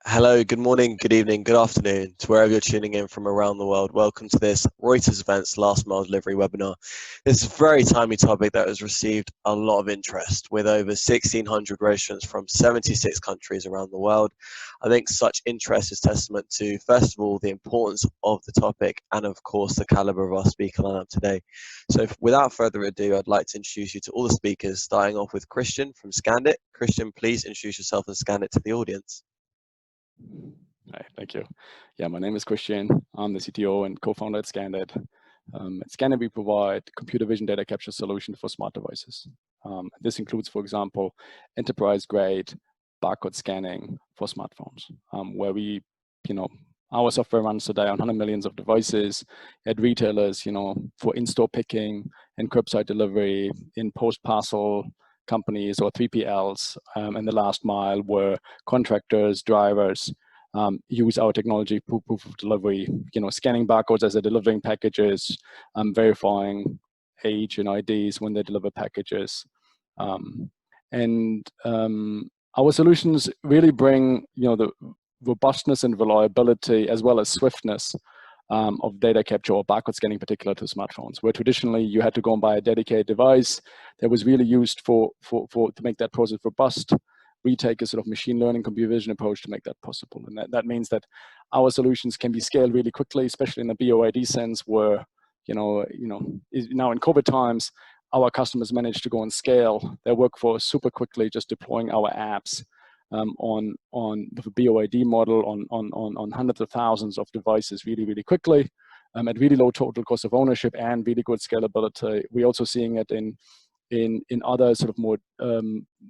Hello, good morning, good evening, good afternoon to wherever you're tuning in from around the world. Welcome to this Reuters Events Last Mile Delivery webinar. This is a very timely topic that has received a lot of interest with over 1,600 registrants from 76 countries around the world. I think such interest is testament to, first of all, the importance of the topic and of course the caliber of our speaker lineup today. So without further ado, I'd like to introduce you to all the speakers, starting off with Christian from Scandit. Christian, please introduce yourself and Scandit to the audience. Hi, thank you. Yeah, my name is Christian. I'm the CTO and co-founder at Scandit. At Scandit, we provide computer vision data capture solutions for smart devices. This includes, for example, enterprise-grade barcode scanning for smartphones, where our software runs today on 100 millions of devices at retailers, for in-store picking and curbside delivery, in post-parcel companies or 3PLs, and the last mile where contractors, drivers, use our technology for proof of delivery, scanning barcodes as they're delivering packages, verifying age and IDs when they deliver packages. Our solutions really bring, the robustness and reliability as well as swiftness of data capture or barcode scanning, particular to smartphones, where traditionally you had to go and buy a dedicated device that was really used to make that process robust. We take a sort of machine learning, computer vision approach to make that possible. And that means that our solutions can be scaled really quickly, especially in the BOID sense where, now in COVID times, our customers managed to go and scale their workforce super quickly, just deploying our apps on the BOID model on hundreds of thousands of devices really quickly, at really low total cost of ownership and really good scalability. We're also seeing it in other sort of more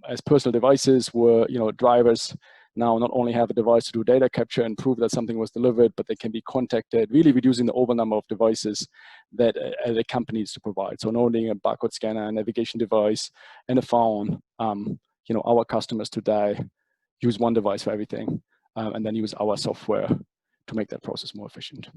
as personal devices where drivers now not only have a device to do data capture and prove that something was delivered, but they can be contacted, really reducing the over number of devices that a company needs to provide. So not only a barcode scanner, a navigation device, and a phone, our customers today use one device for everything, and then use our software to make that process more efficient.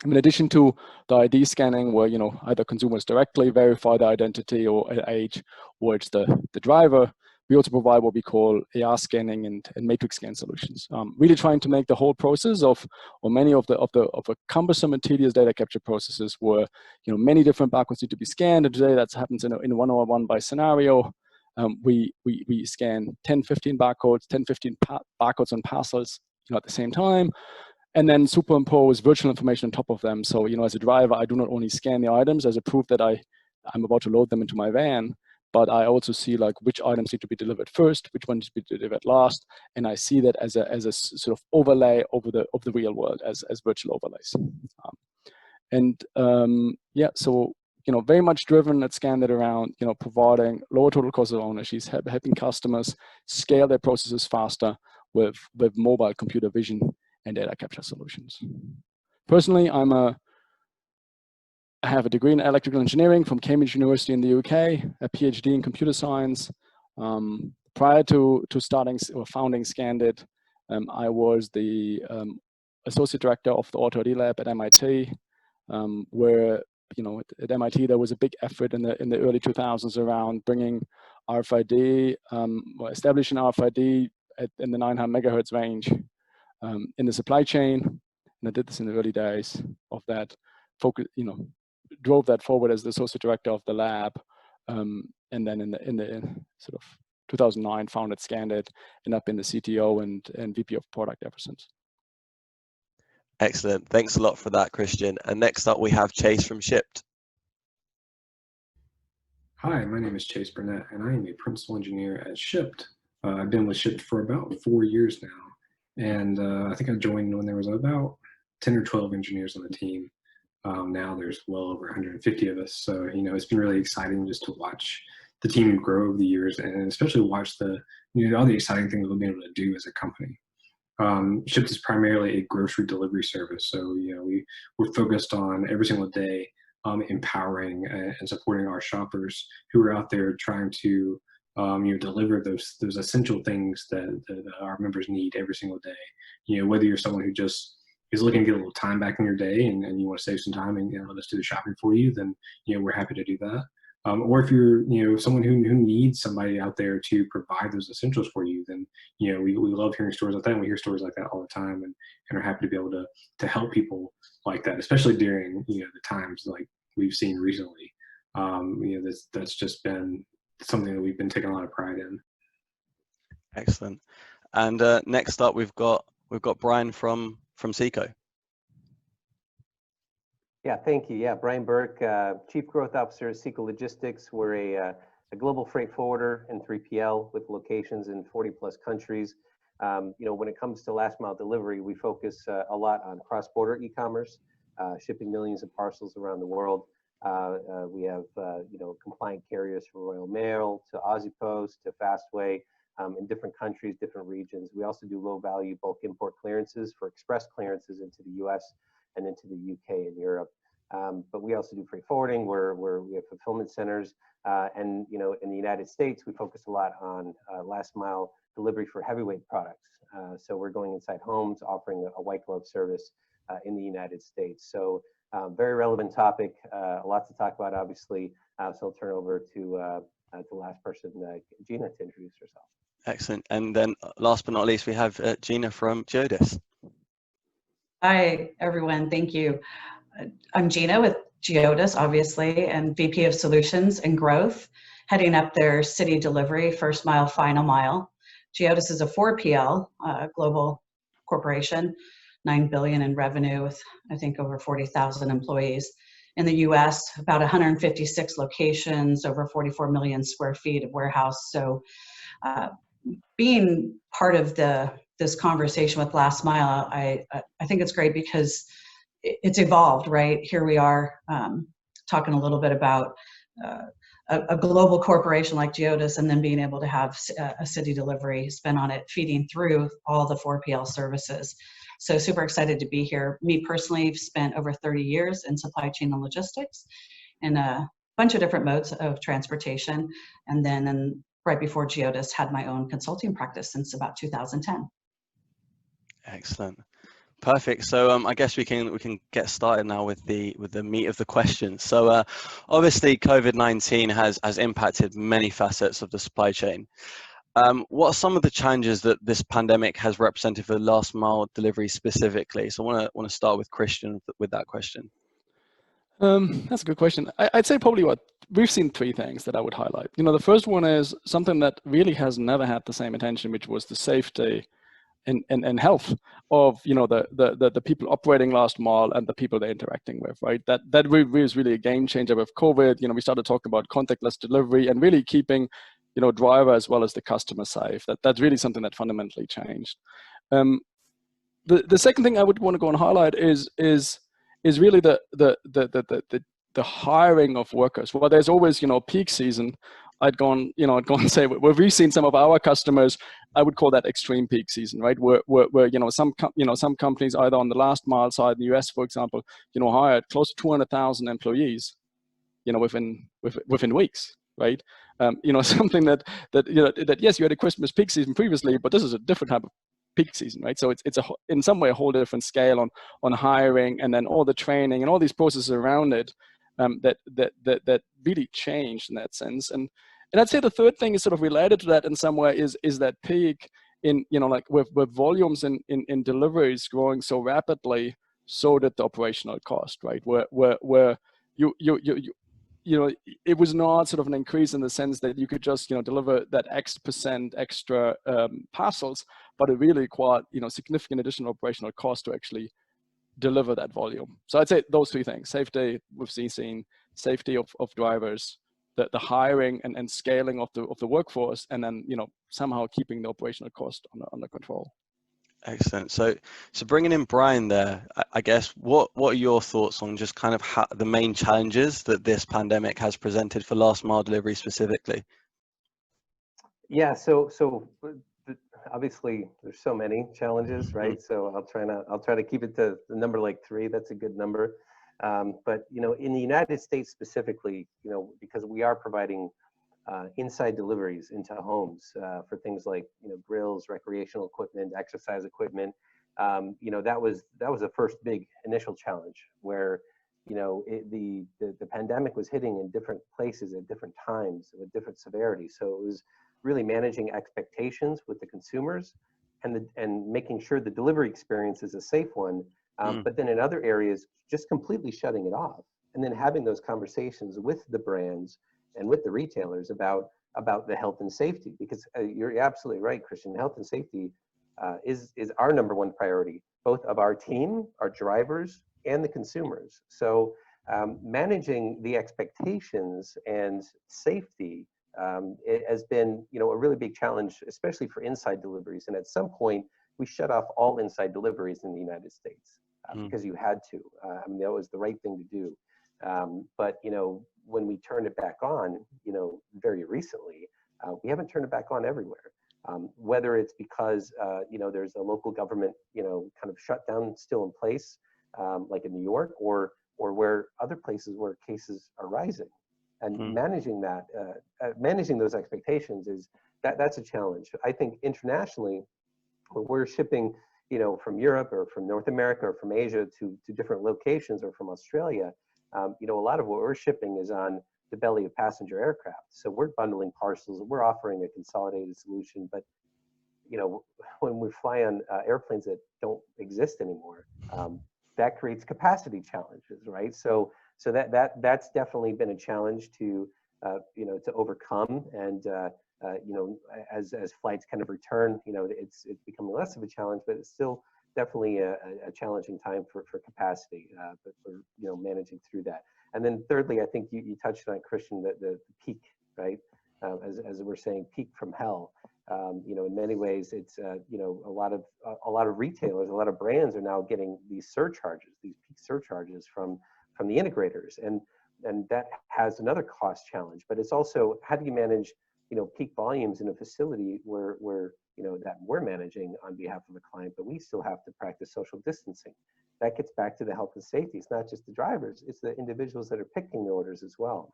In addition to the ID scanning, where either consumers directly verify the identity or age, or it's the driver, we also provide what we call AR scanning and matrix scan solutions. Really trying to make the whole process or many of a cumbersome and tedious data capture processes where many different barcodes need to be scanned. And today that happens in a one-on-one by scenario. We scan 10, 15 barcodes, 10, 15 barcodes on parcels at the same time, and then superimpose virtual information on top of them. So, as a driver, I do not only scan the items as a proof that I'm about to load them into my van, but I also see like which items need to be delivered first, which ones need to be delivered last, and I see that as a sort of overlay of the real world as virtual overlays. So very much driven at Scandit around providing lower total cost of ownership, helping customers scale their processes faster with mobile computer vision and data capture solutions. Personally, I have a degree in electrical engineering from Cambridge University in the UK, a PhD in computer science. Prior to starting or founding Scandit, I was the associate director of the Auto ID lab at MIT, where at MIT there was a big effort in the early 2000s around bringing RFID, establishing RFID in the 900 megahertz range in the supply chain. And I did this in the early days of that. Drove that forward as the associate director of the lab, and then in the sort of 2009 founded Scandit, and up in the CTO and VP of product ever since. Excellent. Thanks a lot for that, Christian. And next up, we have Chase from Shipt. Hi, my name is Chase Burnett, and I am a principal engineer at Shipt. I've been with Shipt for about 4 years now, and I think I joined when there was about 10 or 12 engineers on the team. Now there's well over 150 of us, so it's been really exciting just to watch the team grow over the years, and especially watch all the exciting things we've been able to do as a company. Shipt is primarily a grocery delivery service, so we're focused on every single day empowering and supporting our shoppers who are out there trying to deliver those essential things that our members need every single day. Whether you're someone who just is looking to get a little time back in your day and you want to save some time and let us do the shopping for you, then we're happy to do that. Or if you're, someone who needs somebody out there to provide those essentials for you, then, we love hearing stories like that. And we hear stories like that all the time, and are happy to be able to help people like that, especially during, the times like we've seen recently. That's just been something that we've been taking a lot of pride in. Excellent. And next up, we've got Brian from SEKO. Yeah, thank you. Yeah, Brian Bourke, Chief Growth Officer at SEKO Logistics. We're a global freight forwarder and 3PL with locations in 40 plus countries. When it comes to last mile delivery, we focus a lot on cross-border e-commerce, shipping millions of parcels around the world. We have, compliant carriers from Royal Mail to Aussie Post to Fastway in different countries, different regions. We also do low value bulk import clearances for express clearances into the US and into the UK and Europe. But we also do freight forwarding where we have fulfillment centers. And, in the United States, we focus a lot on last mile delivery for heavyweight products. So we're going inside homes, offering a white glove service in the United States. So very relevant topic, a lot to talk about, obviously. So I'll turn over to the last person, Gina, to introduce herself. Excellent. And then last but not least, we have Gina from GEODIS. Hi, everyone. Thank you. I'm Gina with GEODIS, obviously, and VP of Solutions and Growth, heading up their city delivery, first mile, final mile. GEODIS is a 4PL global corporation, 9 billion in revenue with, I think, over 40,000 employees. In the US, about 156 locations, over 44 million square feet of warehouse. So being part of this conversation with last mile, I think it's great because it's evolved, right? Here we are talking a little bit about a global corporation like GEODIS, and then being able to have a city delivery spin on it, feeding through all the 4PL services. So super excited to be here. Me personally, I've spent over 30 years in supply chain and logistics in a bunch of different modes of transportation. And then right before GEODIS, had my own consulting practice since about 2010. Excellent. Perfect. So I guess we can get started now with the meat of the questions. So obviously COVID-19 has impacted many facets of the supply chain. What are some of the challenges that this pandemic has represented for last mile delivery specifically? So I want to start with Christian with that question. That's a good question. I'd say probably we've seen three things that I would highlight. The first one is something that really has never had the same attention, which was the safety and health of the people operating last mile and the people they're interacting with, right? That was really a game changer with COVID. We started talking about contactless delivery and really keeping driver as well as the customer safe. That's really something that fundamentally changed. The second thing I would want to go and highlight is really the hiring of workers. Well, there's always peak season. I'd go and say where we've seen some of our customers, I would call that extreme peak season, right? Where some companies either on the last mile side in the US, for example, hired close to 200,000 employees, within weeks, right? Something that yes, you had a Christmas peak season previously, but this is a different type of peak season, right? So it's in some way a whole different scale on hiring, and then all the training and all these processes around it that really changed in that sense. And I'd say the third thing is sort of related to that in some way is that peak in like with volumes in deliveries growing so rapidly, so did the operational cost, right? Where it was not sort of an increase in the sense that you could just deliver that X% extra parcels, but it really required significant additional operational cost to actually deliver that volume. So I'd say those three things: safety, we've seen safety of drivers, the hiring and scaling of the workforce, and then somehow keeping the operational cost under control. Excellent. So bringing in Brian there, I guess what are your thoughts on just kind of the main challenges that this pandemic has presented for last mile delivery specifically? Yeah, so obviously there's so many challenges, right? So I'll try to keep it to the number like 3. That's a good number. But in the United States specifically, because we are providing inside deliveries into homes for things like grills, recreational equipment, exercise equipment. That was the first big initial challenge where the pandemic was hitting in different places at different times with different severity. So it was really managing expectations with the consumers and making sure the delivery experience is a safe one. But then in other areas, just completely shutting it off, and then having those conversations with the brands and with the retailers about the health and safety, because you're absolutely right, Christian. Health and safety is our number one priority, both of our team, our drivers, and the consumers. So managing the expectations and safety it has been, a really big challenge, especially for inside deliveries. And at some point, we shut off all inside deliveries in the United States because you had to. That was the right thing to do. But when we turned it back on, very recently, we haven't turned it back on everywhere. Whether it's because there's a local government kind of shutdown still in place, like in New York, or where other places where cases are rising, and managing that, managing those expectations that's a challenge. I think internationally, when we're shipping, from Europe or from North America or from Asia to different locations, or from Australia, a lot of what we're shipping is on the belly of passenger aircraft. So we're bundling parcels, we're offering a consolidated solution. But when we fly on airplanes that don't exist anymore, that creates capacity challenges, right? So that's definitely been a challenge to overcome. And as flights kind of return, it's becoming less of a challenge, but it's still definitely a challenging time for capacity, but for managing through that. And then thirdly, I think you touched on, Christian, the peak, right? As we're saying, peak from hell. In many ways, it's a lot of retailers, a lot of brands are now getting these surcharges, these peak surcharges from the integrators, and that has another cost challenge. But it's also, how do you manage peak volumes in a facility where that we're managing on behalf of a client, but we still have to practice social distancing. That gets back to the health and safety. It's not just the drivers, it's the individuals that are picking the orders as well.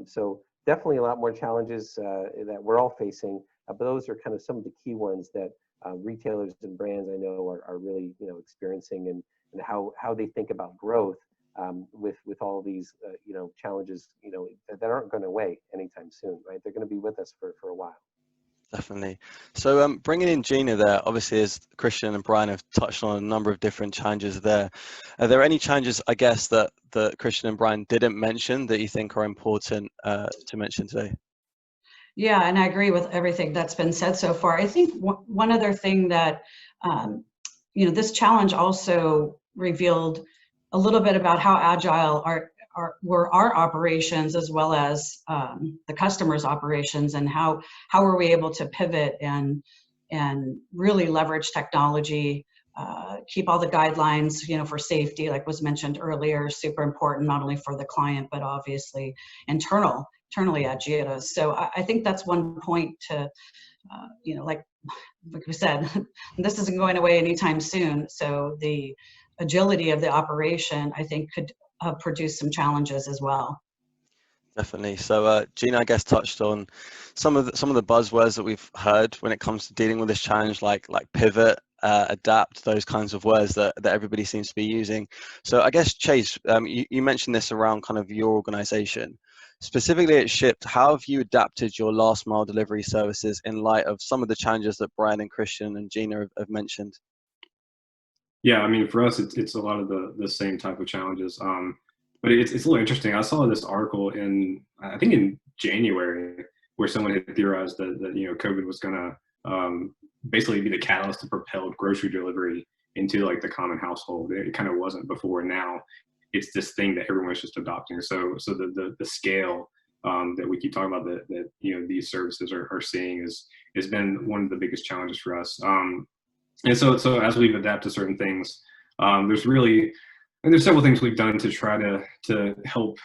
So definitely a lot more challenges that we're all facing, but those are kind of some of the key ones that retailers and brands I know are really experiencing, and how they think about growth with all these challenges that aren't going away anytime soon, right? They're going to be with us for a while. Definitely. So bringing in Gina there, obviously, as Christian and Brian have touched on a number of different challenges there. Are there any challenges, I guess, that Christian and Brian didn't mention that you think are important to mention today? Yeah, and I agree with everything that's been said so far. I think one other thing that, this challenge also revealed a little bit about how agile were our operations, as well as the customer's operations, and how were we able to pivot and really leverage technology, keep all the guidelines, for safety, like was mentioned earlier, super important, not only for the client, but obviously internally at GEODIS. So I think that's one point to, like we said, this isn't going away anytime soon. So the agility of the operation, I think, could produce some challenges as well. Definitely. So Gina, I guess, touched on some of the buzzwords that we've heard when it comes to dealing with this challenge, like pivot, adapt, those kinds of words that everybody seems to be using. So I guess, Chase, you mentioned this around kind of your organization. Specifically at Shipt, how have you adapted your last mile delivery services in light of some of the challenges that Brian and Christian and Gina have mentioned? Yeah, I mean, for us, it's a lot of the same type of challenges. But it's a little interesting. I saw this article I think in January, where someone had theorized that COVID was going to basically be the catalyst to propel grocery delivery into like the common household. It kind of wasn't before. Now it's this thing that everyone's just adopting. So the scale that we keep talking about that these services are seeing has been one of the biggest challenges for us. And so as we've adapted certain things, there's several things we've done to try to help,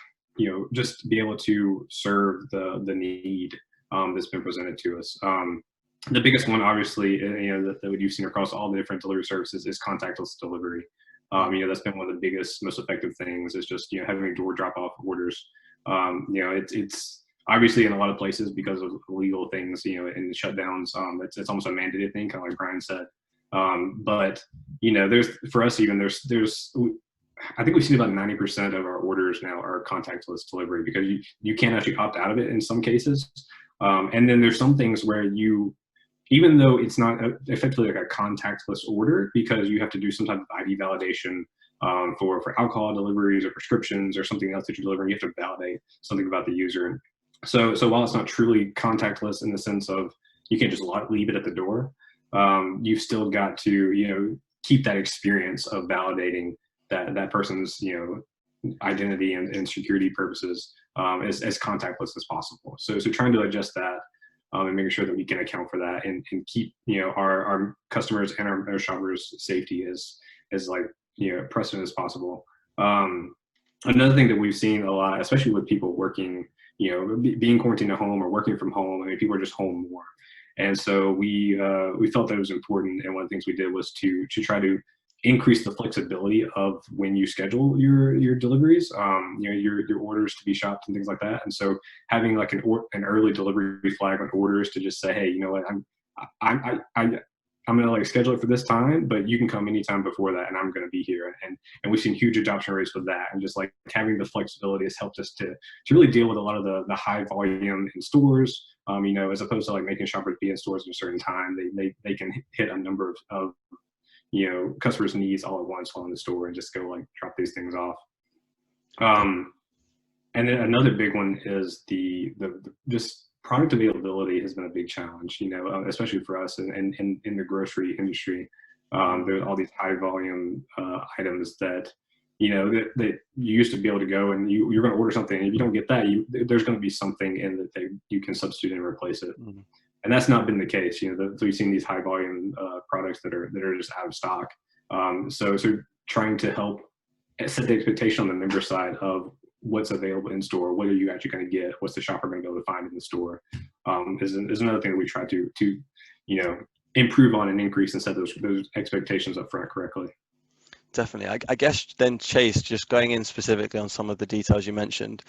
just be able to serve the need that's been presented to us. The biggest one, obviously, that you've seen across all the different delivery services is contactless delivery. That's been one of the biggest, most effective things, is just having door drop-off orders. It's obviously in a lot of places because of legal things, and shutdowns. It's almost a mandated thing, kind of like Brian said. But there's for us even there's I think we've seen about 90% of our orders now are contactless delivery, because you can actually opt out of it in some cases. And then there's some things where even though it's not effectively like a contactless order, because you have to do some type of ID validation for alcohol deliveries or prescriptions or something else that you're delivering, you have to validate something about the user. So while it's not truly contactless in the sense of you can't just leave it at the door, you've still got to, keep that experience of validating that person's, identity and security purposes as contactless as possible. So trying to adjust that and making sure that we can account for that and keep, our customers and our shoppers' safety as like, precedent as possible. Another thing that we've seen a lot, especially with people working, being quarantined at home or working from home, I mean, people are just home more. And so we felt that it was important, and one of the things we did was to try to increase the flexibility of when you schedule your deliveries, your orders to be shopped and things like that. And so having like an early delivery flag on orders to just say, hey, you know what, I'm gonna like schedule it for this time, but you can come anytime before that, and I'm gonna be here. And we've seen huge adoption rates with that, and just like having the flexibility has helped us to really deal with a lot of the high volume in stores. As opposed to like making shoppers be in stores at a certain time, they can hit a number of customers' needs all at once while in the store and just go like drop these things off. And then another big one is the just product availability has been a big challenge, especially for us in the grocery industry. There's all these high volume items that, that you used to be able to go and you're going to order something, and if you don't get that, there's going to be something in that you can substitute and replace it. Mm-hmm. And that's not been the case. So we've seen these high volume products that are just out of stock. So trying to help set the expectation on the member side of what's available in store, what are you actually going to get, what's the shopper going to be able to find in the store, is another thing that we try to improve on and increase and set those expectations up front correctly. Definitely. I guess then, Chase, just going in specifically on some of the details you mentioned,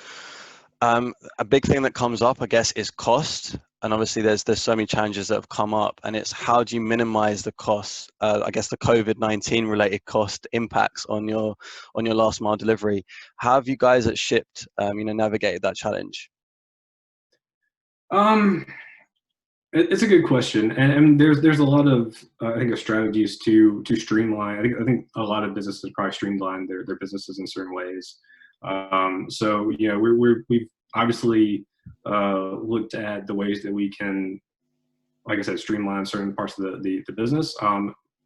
a big thing that comes up, I guess, is cost. And obviously there's so many challenges that have come up, and it's how do you minimize the costs, I guess the COVID-19 related cost impacts on your last mile delivery. How have you guys at Shipt, navigated that challenge? It's a good question, and there's a lot of I think of strategies to streamline. I think a lot of businesses probably streamline their businesses in certain ways. So we've obviously looked at the ways that we can, like I said, streamline certain parts of the business.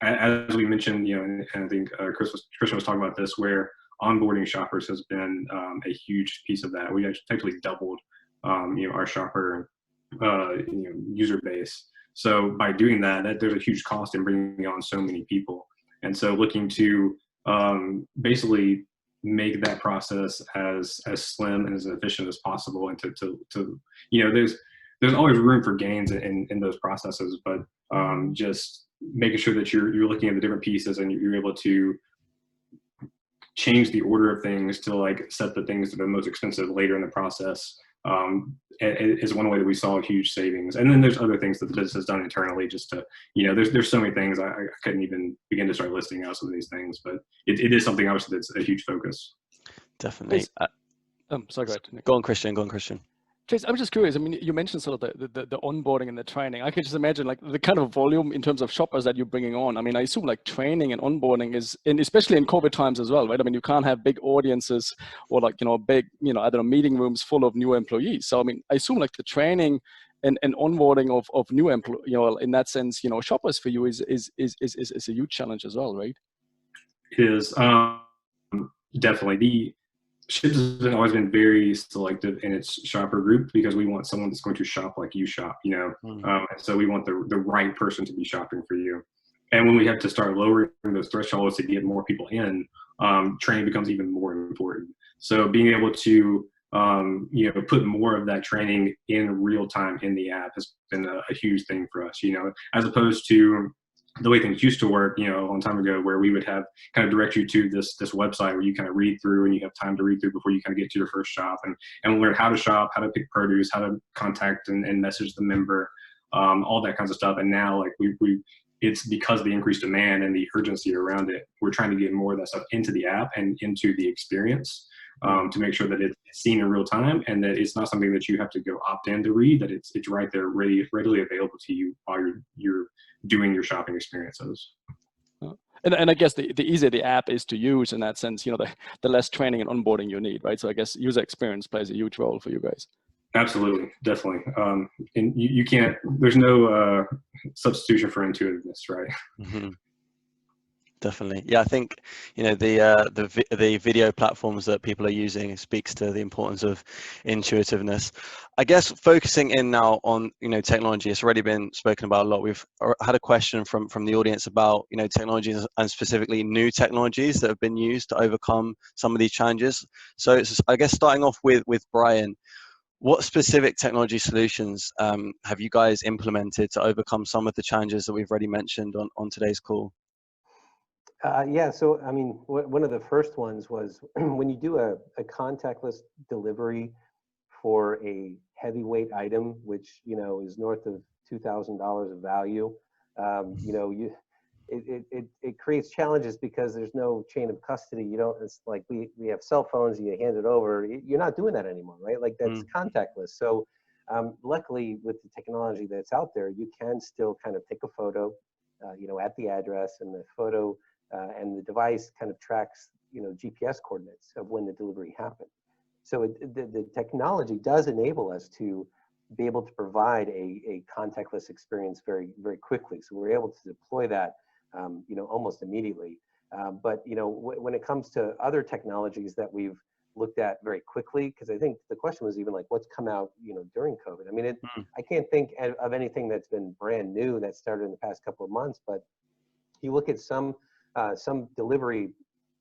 As we mentioned, and I think Christian was talking about this, where onboarding shoppers has been a huge piece of that. We actually doubled our shopper user base. So by doing that, there's a huge cost in bringing on so many people. And so looking to basically make that process as slim and as efficient as possible, and to there's always room for gains in those processes, but just making sure that you're looking at the different pieces and you're able to change the order of things to like set the things that are most expensive later in the process is one way that we saw huge savings. And then there's other things that the business has done internally just to, there's so many things I couldn't even begin to start listing out some of these things, but it is something obviously that's a huge focus. Definitely. Sorry, go ahead. Go on, Christian. Chase, I'm just curious. I mean, you mentioned sort of the onboarding and the training. I can just imagine like the kind of volume in terms of shoppers that you're bringing on. I mean, I assume like training and onboarding is, and especially in COVID times as well, right? I mean, you can't have big audiences or like, big, I don't know, meeting rooms full of new employees. So, I mean, I assume like the training and onboarding of new employees, in that sense, shoppers for you is a huge challenge as well, right? It is definitely. Shipt has always been very selective in its shopper group because we want someone that's going to shop like you shop, so we want the right person to be shopping for you. And when we have to start lowering those thresholds to get more people in, training becomes even more important. So being able to put more of that training in real time in the app has been a huge thing for us, as opposed to the way things used to work, a long time ago, where we would have kind of direct you to this website where you kind of read through and you have time to read through before you kind of get to your first shop and learn how to shop, how to pick produce, how to contact and message the member, all that kinds of stuff. And now like it's because of the increased demand and the urgency around it. We're trying to get more of that stuff into the app and into the experience to make sure that it's seen in real time and that it's not something that you have to go opt in to read, that it's right there readily available to you while you're doing your shopping experiences. And I guess the easier the app is to use in that sense, you know, the less training and onboarding you need, right? So I guess user experience plays a huge role for you guys. Absolutely, definitely. And you can't, there's no substitution for intuitiveness, right? Mm-hmm. Definitely. Yeah, I think, you know, the video platforms that people are using speaks to the importance of intuitiveness. I guess focusing in now on, you know, technology, it's already been spoken about a lot. We've had a question from the audience about, you know, technologies and specifically new technologies that have been used to overcome some of these challenges. So I guess starting off with Brian, what specific technology solutions have you guys implemented to overcome some of the challenges that we've already mentioned on today's call? Yeah, so I mean, one of the first ones was when you do a contactless delivery for a heavyweight item, which, you know, is north of $2,000 of value, you know, it creates challenges because there's no chain of custody. You don't, it's like we have cell phones, you hand it over, you're not doing that anymore, right? Like that's contactless. So luckily with the technology that's out there, you can still kind of take a photo, you know, at the address, and the photo and the device kind of tracks, you know, GPS coordinates of when the delivery happened. So the technology does enable us to be able to provide a contactless experience very, very quickly. So we're able to deploy that, you know, almost immediately. But, you know, when it comes to other technologies that we've looked at very quickly, because I think the question was even like, what's come out, you know, during COVID? I mean, I can't think of anything that's been brand new that started in the past couple of months, but you look at some delivery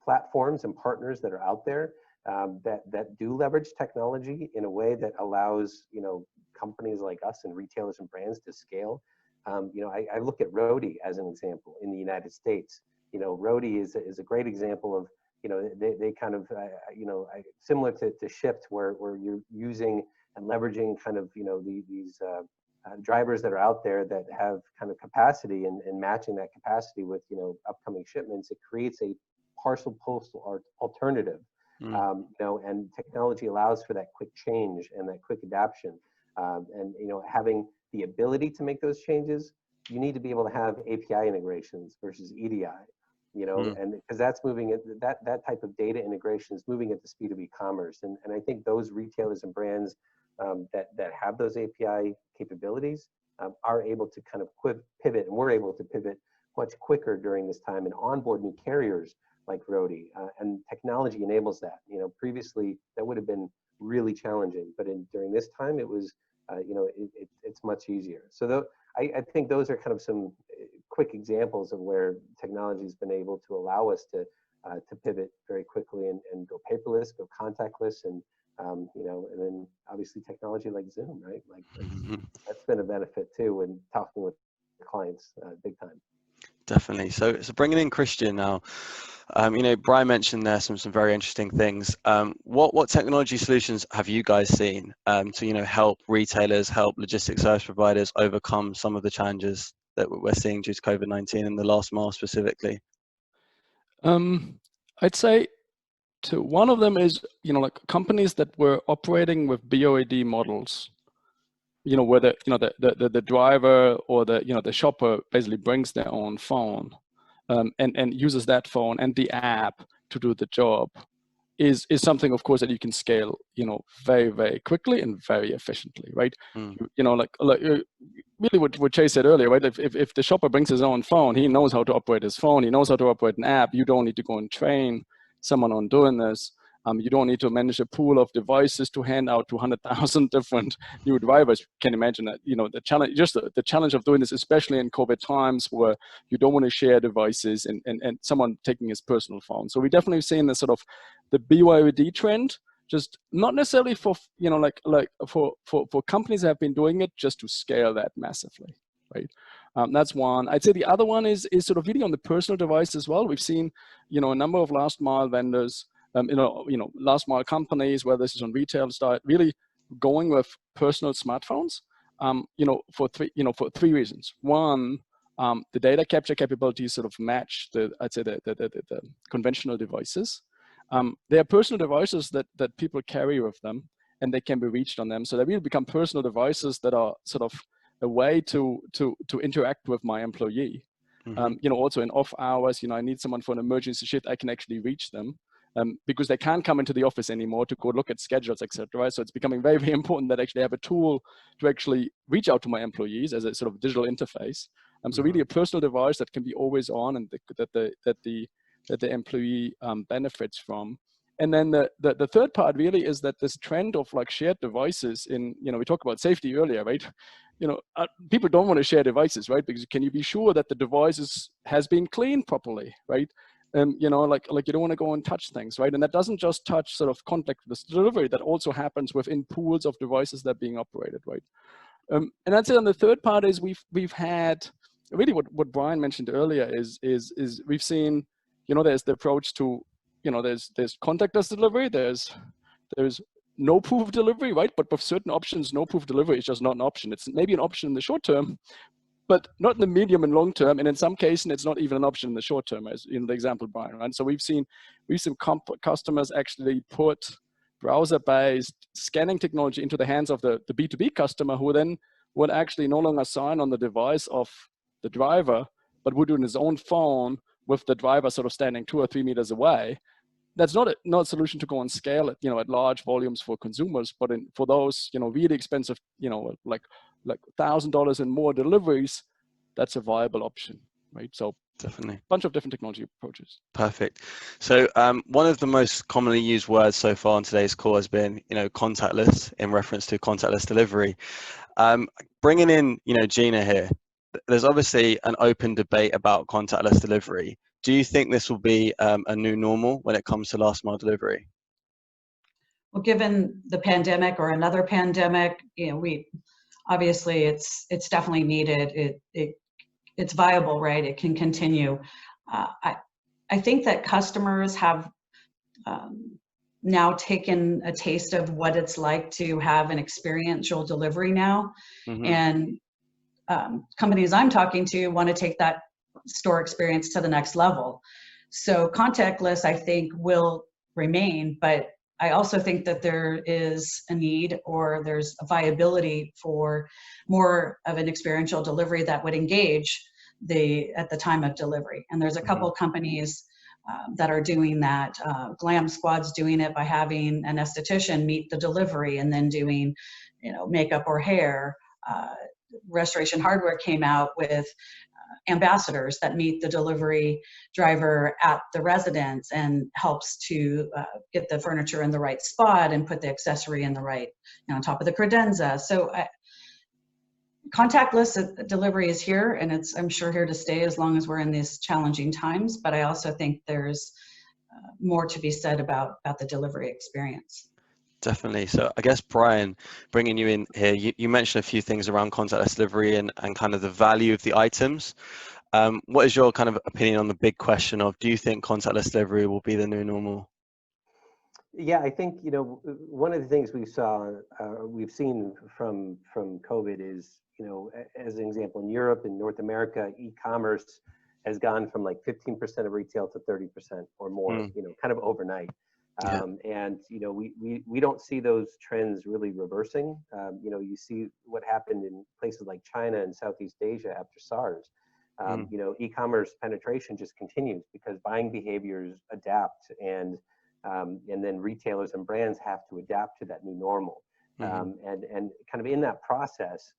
platforms and partners that are out there that do leverage technology in a way that allows, you know, companies like us and retailers and brands to scale. You know, I look at Roadie as an example in the United States. You know, Roadie is a great example of, you know, they kind of, you know, similar to Shipt, where you're using and leveraging kind of, you know, these drivers that are out there that have kind of capacity and matching that capacity with, you know, upcoming shipments. It creates a parcel postal alternative, you know, and technology allows for that quick change and that quick adaption. And, you know, having the ability to make those changes, you need to be able to have API integrations versus EDI, you know, and because that's moving at that type of data integration is moving at the speed of e-commerce. And I think those retailers and brands that have those API capabilities are able to kind of pivot, and we're able to pivot much quicker during this time and onboard new carriers like Roadie, and technology enables that. You know, previously that would have been really challenging, but during this time it was, you know, it's much easier. So I think those are kind of some quick examples of where technology has been able to allow us to pivot very quickly and go paperless, go contactless, and you know, and then obviously technology like Zoom, right? Like that's been a benefit too when talking with clients big time. Definitely. So bringing in Christian now, you know, Brian mentioned there some very interesting things. What technology solutions have you guys seen to, you know, help retailers, help logistics service providers overcome some of the challenges that we're seeing due to COVID-19 and the last mile specifically? I'd say one of them is, you know, like companies that were operating with BOAD models, you know, where the driver or the shopper basically brings their own phone and uses that phone and the app to do the job is something, of course, that you can scale, you know, very, very quickly and very efficiently, right? You know, like really what Chase said earlier, right? If the shopper brings his own phone, he knows how to operate his phone, he knows how to operate an app. You don't need to go and train someone on doing this. You don't need to manage a pool of devices to hand out to 100,000 different new drivers. Can you imagine that? You know, the challenge, just the challenge of doing this, especially in COVID times where you don't want to share devices and someone taking his personal phone. So we definitely seen this sort of the BYOD trend, just not necessarily for, you know, like for companies that have been doing it just to scale that massively, right? That's one. I'd say the other one is sort of really on the personal device as well. We've seen, you know, a number of last mile vendors, you know, last mile companies, whether this is on retail side, really going with personal smartphones, you know, for three reasons. One, the data capture capabilities sort of match I'd say the conventional devices. They are personal devices that people carry with them, and they can be reached on them. So they will become personal devices that are sort of a way to interact with my employee. Mm-hmm. Also in off hours, I need someone for an emergency shift, I can actually reach them. Because they can't come into the office anymore to go look at schedules, etc. So it's becoming very, very important that I actually have a tool to actually reach out to my employees as a sort of digital interface. So really a personal device that can be always on and that the employee benefits from. And then the third part really is that this trend of like shared devices we talked about safety earlier, right? People don't want to share devices, right? Because can you be sure that the device has been cleaned properly, right? Like you don't want to go and touch things, right? And that doesn't just touch sort of contactless delivery, that also happens within pools of devices that are being operated, right? And I'd say on the third part is we've had really what Brian mentioned earlier is we've seen, there's the approach to, there's contactless delivery, there's no proof delivery, right? But with certain options, no proof delivery is just not an option. It's maybe an option in the short term, but not in the medium and long term. And in some cases, it's not even an option in the short term, as in the example, Brian, right? So we've seen customers actually put browser-based scanning technology into the hands of the B2B customer, who then would actually no longer sign on the device of the driver, but would do it on his own phone with the driver sort of standing 2 or 3 meters away. That's not a solution to go and scale it, at large volumes for consumers, but for those, really expensive, like $1,000 and more deliveries, that's a viable option, right? So Definitely. a bunch of different technology approaches. Perfect. So one of the most commonly used words so far on today's call has been, contactless, in reference to contactless delivery. Bringing in, Gina here, there's obviously an open debate about contactless delivery. Do you think this will be a new normal when it comes to last mile delivery? Well, given the pandemic or another pandemic, we obviously it's definitely needed. It's viable, right? It can continue. I think that customers have now taken a taste of what it's like to have an experiential delivery now. Mm-hmm. And companies I'm talking to want to take that store experience to the next level. So contactless, I think, will remain, but I also think that there is a need, or there's a viability for more of an experiential delivery that would engage at the time of delivery. And there's a couple companies that are doing that. Glam Squad's doing it by having an esthetician meet the delivery and then doing, makeup or hair. Restoration Hardware came out with ambassadors that meet the delivery driver at the residence and helps to get the furniture in the right spot and put the accessory in the right, on top of the credenza. So contactless delivery is here, and it's, I'm sure, here to stay as long as we're in these challenging times. But I also think there's more to be said about the delivery experience. Definitely. So I guess, Brian, bringing you in here, you mentioned a few things around contactless delivery and kind of the value of the items. What is your kind of opinion on the big question of, do you think contactless delivery will be the new normal? Yeah, I think, one of the things we've seen from COVID is, as an example, in Europe and North America, e-commerce has gone from like 15% of retail to 30% or more, kind of overnight. Yeah. And, we don't see those trends really reversing. You see what happened in places like China and Southeast Asia after SARS. E-commerce penetration just continues because buying behaviors adapt, and then retailers and brands have to adapt to that new normal. And kind of in that process,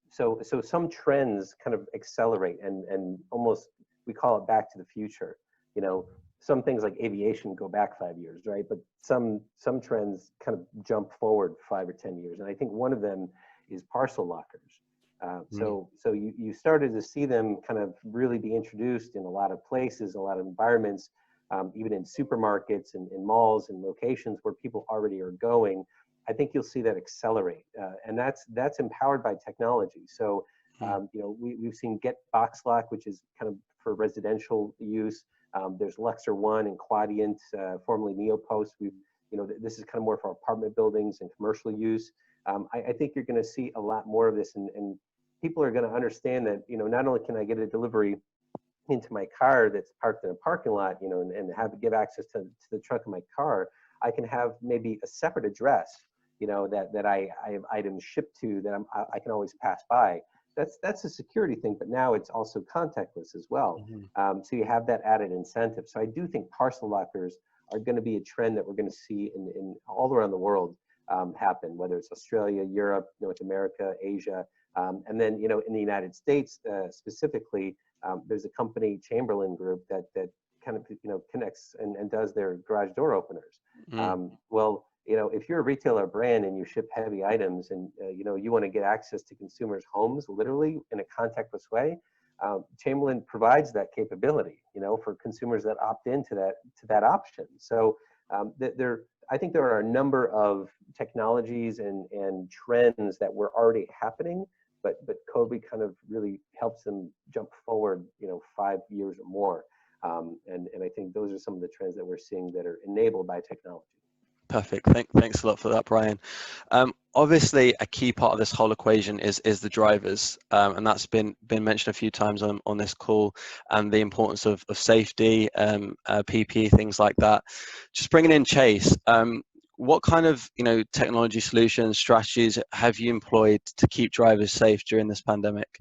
so some trends kind of accelerate and almost, we call it back to the future. Some things like aviation go back 5 years, right? But some trends kind of jump forward 5 or 10 years. And I think one of them is parcel lockers. So you started to see them kind of really be introduced in a lot of places, a lot of environments, even in supermarkets and in malls and locations where people already are going. I think you'll see that accelerate, and that's empowered by technology. So we've seen Get Box Lock, which is kind of for residential use. There's Lexer One and Quadient, formerly Neopost. This is kind of more for apartment buildings and commercial use. I think you're going to see a lot more of this, and people are going to understand that, not only can I get a delivery into my car that's parked in a parking lot, and give access to the trunk of my car, I can have maybe a separate address, that I have items shipped to that I can always pass by. That's a security thing, but now it's also contactless as well. So you have that added incentive. So I do think parcel lockers are going to be a trend that we're going to see in all around the world happen, whether it's Australia, Europe, North America, Asia, and then in the United States specifically, there's a company, Chamberlain Group, that kind of connects and does their garage door openers. Well, if you're a retailer brand and you ship heavy items and you want to get access to consumers' homes literally in a contactless way, Chamberlain provides that capability, for consumers that opt into that option. So I think there are a number of technologies and trends that were already happening, but COVID kind of really helps them jump forward, 5 years or more. And I think those are some of the trends that we're seeing that are enabled by technology. Perfect. Thanks a lot for that, Brian. Obviously, a key part of this whole equation is the drivers, and that's been mentioned a few times on this call, and the importance of safety, PPE, things like that. Just bringing in Chase, what kind of technology solutions, strategies have you employed to keep drivers safe during this pandemic?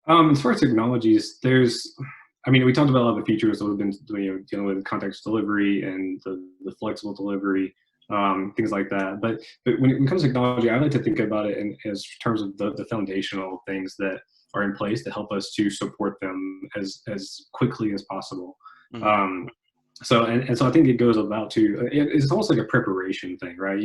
As far as technologies, we talked about a lot of the features that we've been dealing with contactless delivery and the flexible delivery, things like that. But when it comes to technology, I like to think about it in terms of the foundational things that are in place to help us to support them as quickly as possible. So I think it goes about it's almost like a preparation thing, right?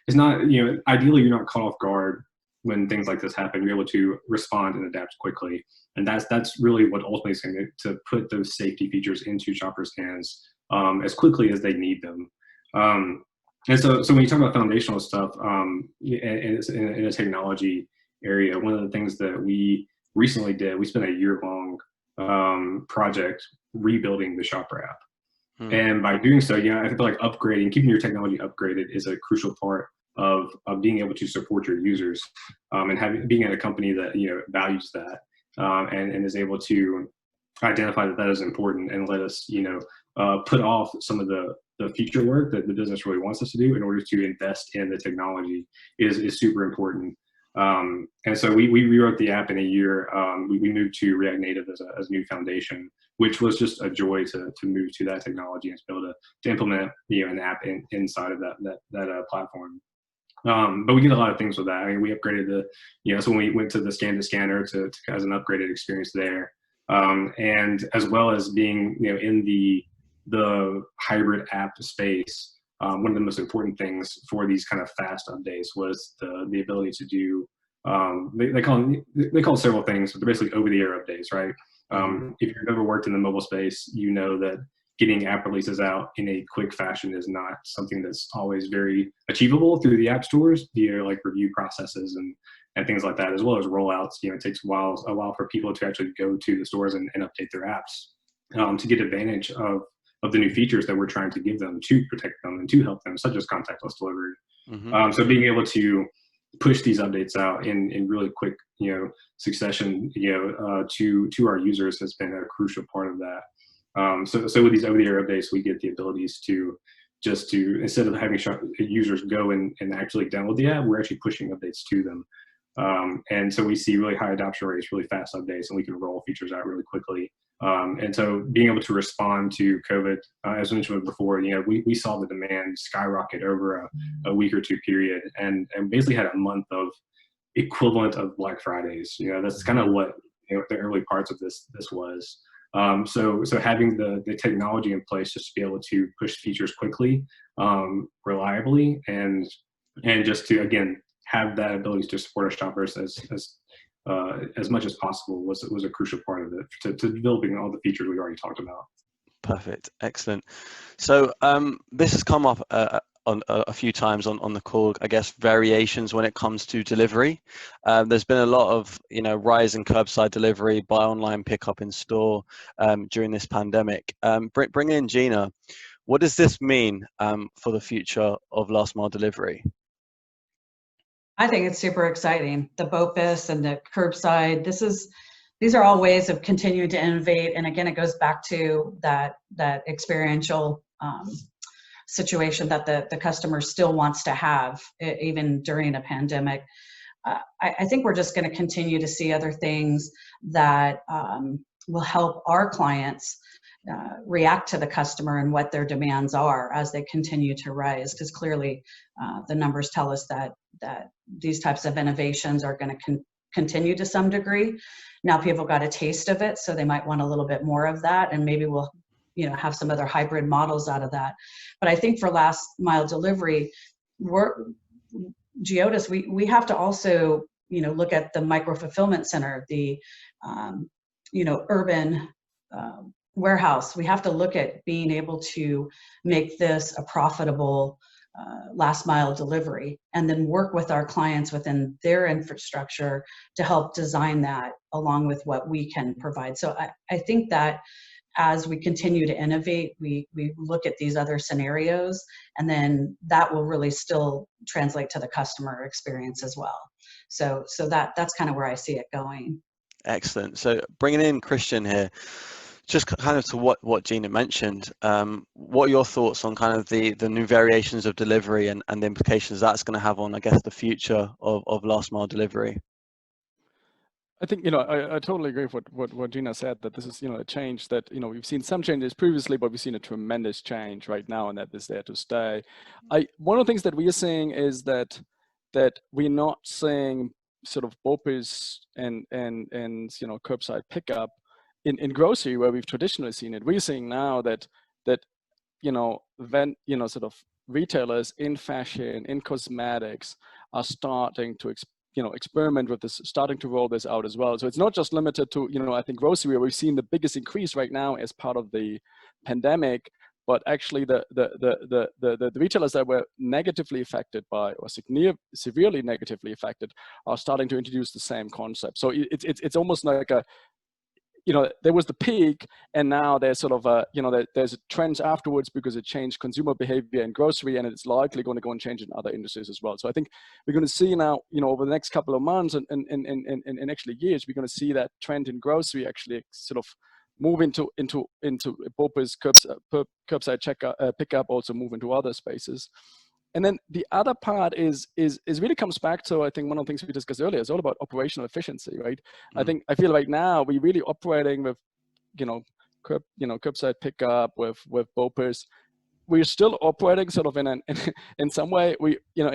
It's not, ideally you're not caught off guard when things like this happen. You're able to respond and adapt quickly. And that's really what ultimately is going to put those safety features into shoppers' hands as quickly as they need them. And so when you talk about foundational stuff in a technology area, one of the things that we recently did, we spent a year-long project rebuilding the shopper app. And by doing so, I feel like keeping your technology upgraded is a crucial part of being able to support your users, and being at a company that values that and is able to identify that is important and let us put off some of the future work that the business really wants us to do in order to invest in the technology is super important. And so we rewrote the app in a year. We moved to React Native as a new foundation, which was just a joy to move to that technology and to be able to implement an app inside of that platform. But we did a lot of things with that. We upgraded so when we went to the Scandit scanner to as an upgraded experience there, and as well as being in the hybrid app space. One of the most important things for these kind of fast updates was the ability to do they call it several things, but they're basically over-the-air updates, right? If you've ever worked in the mobile space, you know that getting app releases out in a quick fashion is not something that's always very achievable through the app stores via review processes and things like that, as well as rollouts. It takes a while for people to actually go to the stores and update their apps to get advantage of the new features that we're trying to give them to protect them and to help them, such as contactless delivery. So being able to push these updates out in really quick succession to our users has been a crucial part of that. So with these over-the-air updates, we get the abilities to instead of having users go and actually download the app, we're actually pushing updates to them. And so we see really high adoption rates, really fast updates, and we can roll features out really quickly. And so being able to respond to COVID, as mentioned before, we saw the demand skyrocket over a week or two period, and basically had a month of equivalent of Black Fridays. That's kind of what the early parts of this was. So having the technology in place just to be able to push features quickly, reliably, and just to again have that ability to support our shoppers as much as possible was a crucial part of it to developing all the features we already talked about. Perfect, excellent. So this has come up on a few times on the call, I guess, variations when it comes to delivery. There's been a lot of rise in curbside delivery, buy online, pick up in store during this pandemic. Bring in Gina. What does this mean for the future of last mile delivery? I think it's super exciting. The BOPIS and the curbside, these are all ways of continuing to innovate. And again, it goes back to that experiential situation that the customer still wants to have, even during a pandemic. I think we're just going to continue to see other things that will help our clients react to the customer and what their demands are as they continue to rise, because clearly the numbers tell us that these types of innovations are going to continue to some degree. Now people got a taste of it, so they might want a little bit more of that, and maybe we'll have some other hybrid models out of that. But I think for last mile delivery, GEODIS, we have to also look at the micro fulfillment center, the urban warehouse. We have to look at being able to make this a profitable last mile delivery, and then work with our clients within their infrastructure to help design that along with what we can provide. So I think that as we continue to innovate, we look at these other scenarios, and then that will really still translate to the customer experience as well. So that's kind of where I see it going. Excellent. So bringing in Christian here, just kind of to what Gina mentioned, what are your thoughts on kind of the new variations of delivery and the implications that's going to have on, I guess, the future of last mile delivery? I think, I totally agree with what Gina said, that this is, a change that, we've seen some changes previously, but we've seen a tremendous change right now, and that is there to stay. One of the things that we are seeing is that we're not seeing sort of BOPIS and curbside pickup in grocery where we've traditionally seen it. We're seeing now that sort of retailers in fashion, in cosmetics are starting to experiment with this, starting to roll this out as well. So it's not just limited to, I think grocery, where we've seen the biggest increase right now as part of the pandemic, but actually the retailers that were negatively affected by, or severely negatively affected, are starting to introduce the same concept. So it's almost like there was the peak, and now there's sort of there's trends afterwards because it changed consumer behavior in grocery, and it's likely going to go and change in other industries as well. So I think we're going to see now, over the next couple of months and actually years, we're going to see that trend in grocery actually sort of move into BOPIS, curbside pickup, also move into other spaces. And then the other part is really comes back to, I think, one of the things we discussed earlier. It's all about operational efficiency, right? Mm. I feel right now we're really operating with, curbside pickup, with BOPIS. We're still operating sort of in some way, we in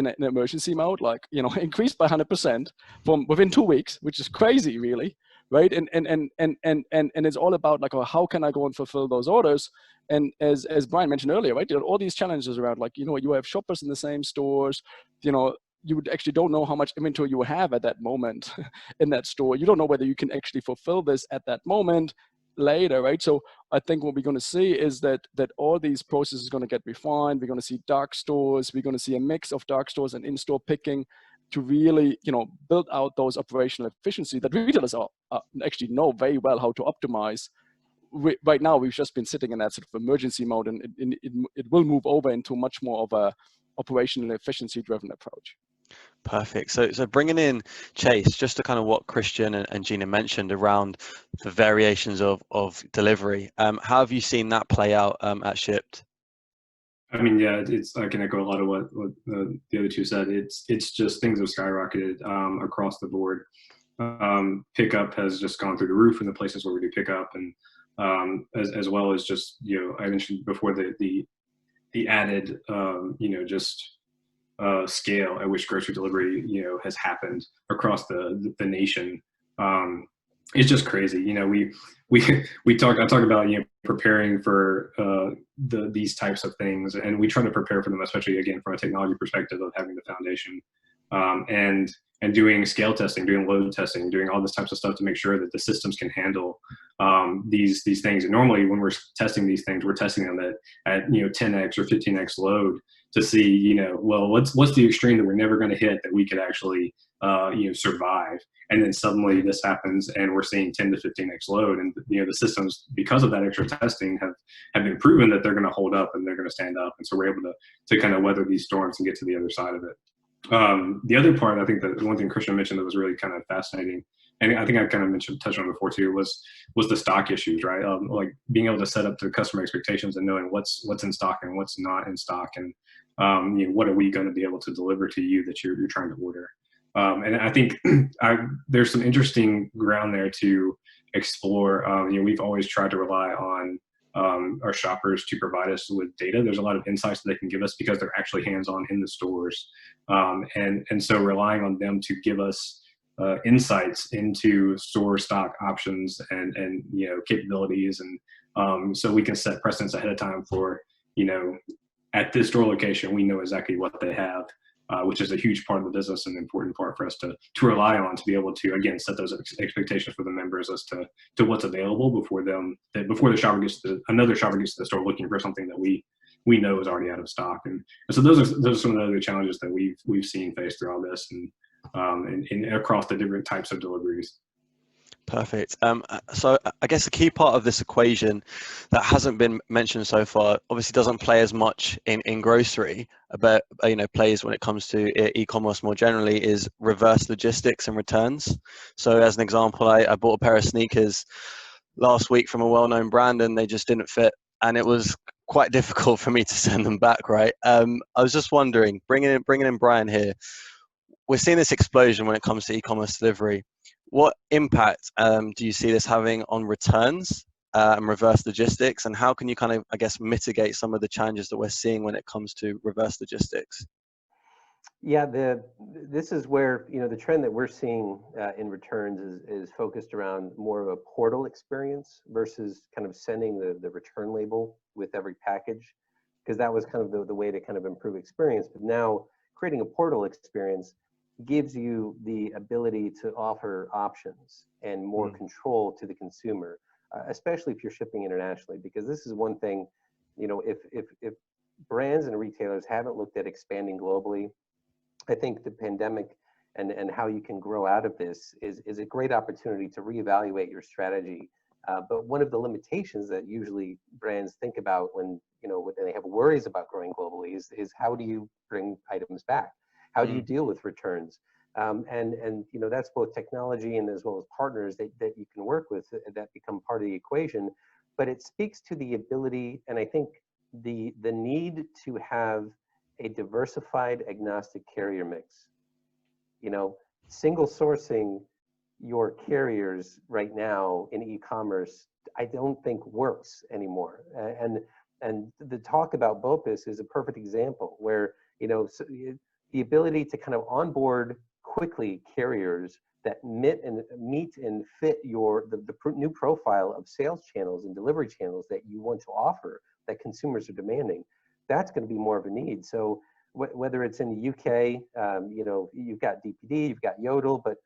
an emergency mode, like increased by 100% from within 2 weeks, which is crazy, really, right? And it's all about like, how can I go and fulfill those orders? And as Brian mentioned earlier, right, all these challenges around, like, you have shoppers in the same stores, you actually don't know how much inventory you have at that moment in that store. You don't know whether you can actually fulfill this at that moment later, right? So I think what we're going to see is that all these processes are going to get refined. We're going to see dark stores. We're going to see a mix of dark stores and in-store picking to really, build out those operational efficiency that retailers actually know very well how to optimize. Right now, we've just been sitting in that sort of emergency mode, and it will move over into much more of a operational efficiency-driven approach. Perfect. So bringing in Chase, just to kind of what Christian and Gina mentioned around the variations of delivery, how have you seen that play out at Shipt? I mean, yeah, I can echo a lot of what the other two said. It's just things have skyrocketed across the board. Pickup has just gone through the roof in the places where we do pickup, and as well as just, I mentioned before the added scale at which grocery delivery has happened across the nation. It's just crazy. I talk about preparing for these types of things, and we try to prepare for them, especially again from a technology perspective of having the foundation, and doing scale testing, doing load testing, doing all this types of stuff to make sure that the systems can handle these things. And normally when we're testing these things, we're testing them at 10x or 15x load to see, well, what's the extreme that we're never going to hit that we could actually survive. And then suddenly this happens and we're seeing 10 to 15x load, and the systems, because of that extra testing, have been proven that they're going to hold up and they're going to stand up, and so we're able to kind of weather these storms and get to the other side of it. The other part, I think that one thing Christian mentioned that was really kind of fascinating, and I think I kind of touched on before too, was the stock issues, right? Like being able to set up the customer expectations and knowing what's in stock and what's not in stock, and what are we going to be able to deliver to you that you're trying to order. And I think there's some interesting ground there to explore. We've always tried to rely on our shoppers to provide us with data. There's a lot of insights that they can give us because they're actually hands-on in the stores. And so relying on them to give us insights into store stock options and capabilities, and so we can set precedents ahead of time for, at this store location, we know exactly what they have, which is a huge part of the business and an important part for us to rely on, to be able to, again, set those expectations for the members as to what's available before the shopper another shopper gets to the store looking for something that we know is already out of stock. And so those are some of the other challenges that we've seen faced through all this, and across the different types of deliveries. Perfect. So I guess a key part of this equation that hasn't been mentioned so far, obviously doesn't play as much in grocery, but plays when it comes to e-commerce more generally, is reverse logistics and returns. So as an example, I bought a pair of sneakers last week from a well-known brand and they just didn't fit, and it was quite difficult for me to send them back, right? I was just wondering, bringing in Brian here, we're seeing this explosion when it comes to e-commerce delivery. What impact do you see this having on returns and reverse logistics, and how can you kind of, I guess, mitigate some of the challenges that we're seeing when it comes to reverse logistics? Yeah, this is where the trend that we're seeing in returns is focused around more of a portal experience versus kind of sending the return label with every package, because that was kind of the way to kind of improve experience. But now creating a portal experience gives you the ability to offer options and more control to the consumer, especially if you're shipping internationally, because this is one thing, if brands and retailers haven't looked at expanding globally, I think the pandemic and how you can grow out of this is a great opportunity to reevaluate your strategy. But one of the limitations that usually brands think about when they have worries about growing globally is how do you bring items back? How do you deal with returns? And that's both technology and as well as partners that you can work with that become part of the equation. But it speaks to the ability, and I think the need to have a diversified agnostic carrier mix. Single sourcing your carriers right now in e-commerce, I don't think works anymore. And the talk about BOPIS is a perfect example where, the ability to kind of onboard quickly carriers that meet and fit the new profile of sales channels and delivery channels that you want to offer, that consumers are demanding, that's going to be more of a need. So whether it's in the UK, you've got DPD, you've got Yodel, but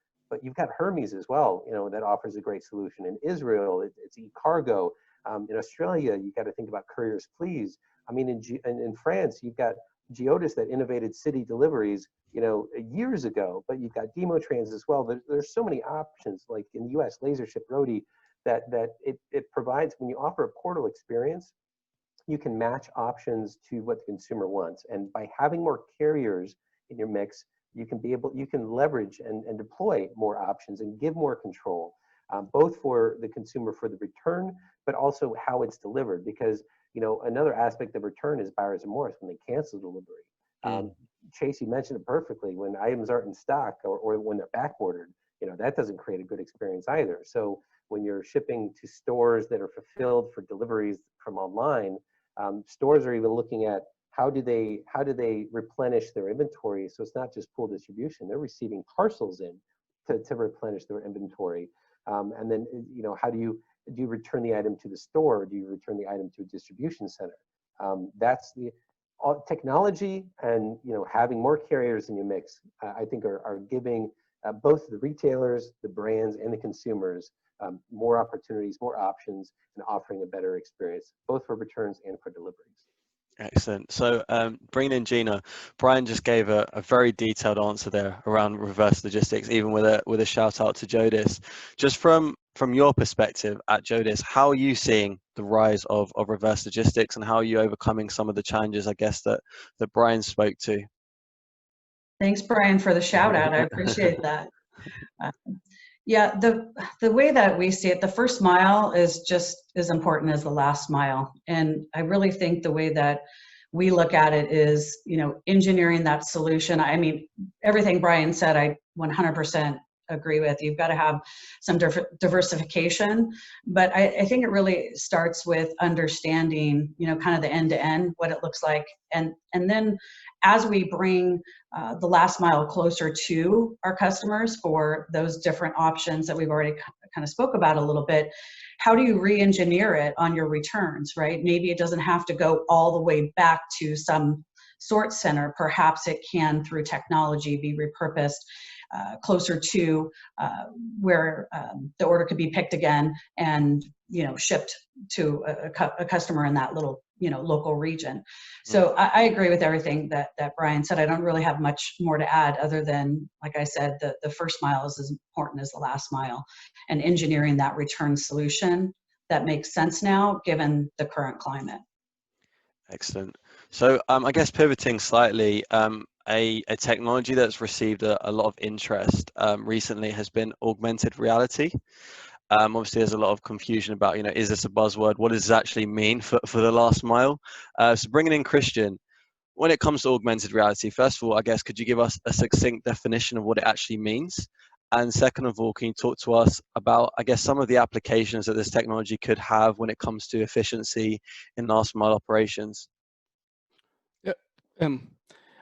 you've got Hermes as well, that offers a great solution. In Israel, it's eCargo. In Australia, you got to think about Couriers Please. I mean, in France, you've got GEODIS that innovated city deliveries, years ago, but you've got Demotrans as well. There's so many options, like in the US, LaserShip, Roadie, that it provides. When you offer a portal experience, you can match options to what the consumer wants. And by having more carriers in your mix, you can leverage and deploy more options and give more control, both for the consumer for the return, but also how it's delivered. Because another aspect of return is buyer's remorse when they cancel delivery. Chase, you mentioned it perfectly. When items aren't in stock or when they're back ordered, that doesn't create a good experience either. So when you're shipping to stores that are fulfilled for deliveries from online, stores are even looking at how do they replenish their inventory. So it's not just pool distribution; they're receiving parcels in to replenish their inventory. And then how do you return the item to the store, or do you return the item to a distribution center? That's the technology, and having more carriers in your mix, I think are giving both the retailers, the brands, and the consumers more opportunities, more options, and offering a better experience, both for returns and for deliveries. Excellent. So bringing in Gina, Brian just gave a very detailed answer there around reverse logistics, even with a shout out to GEODIS. Just from your perspective at GEODIS, how are you seeing the rise of reverse logistics, and how are you overcoming some of the challenges, I guess, that Brian spoke to? Thanks, Brian, for the shout out. I appreciate that. Yeah, the way that we see it, the first mile is just as important as the last mile. And I really think the way that we look at it is, engineering that solution. I mean, everything Brian said, I 100% agree with. You've got to have some diversification, but I think it really starts with understanding, kind of the end to end, what it looks like. And then as we bring the last mile closer to our customers for those different options that we've already kind of spoke about a little bit, how do you re-engineer it on your returns, right? Maybe it doesn't have to go all the way back to some sort center. Perhaps it can, through technology, be repurposed closer to where the order could be picked again and shipped to a customer in that little local region. So I agree with everything that Brian said. I don't really have much more to add other than, like I said, the first mile is as important as the last mile, and engineering that return solution that makes sense now given the current climate. Excellent. So I guess pivoting slightly, a technology that's received a lot of interest recently has been augmented reality. Obviously, there's a lot of confusion about, is this a buzzword? What does it actually mean for the last mile? So bringing in Christian, when it comes to augmented reality, first of all, I guess, could you give us a succinct definition of what it actually means? And second of all, can you talk to us about, I guess, some of the applications that this technology could have when it comes to efficiency in last mile operations? Yeah.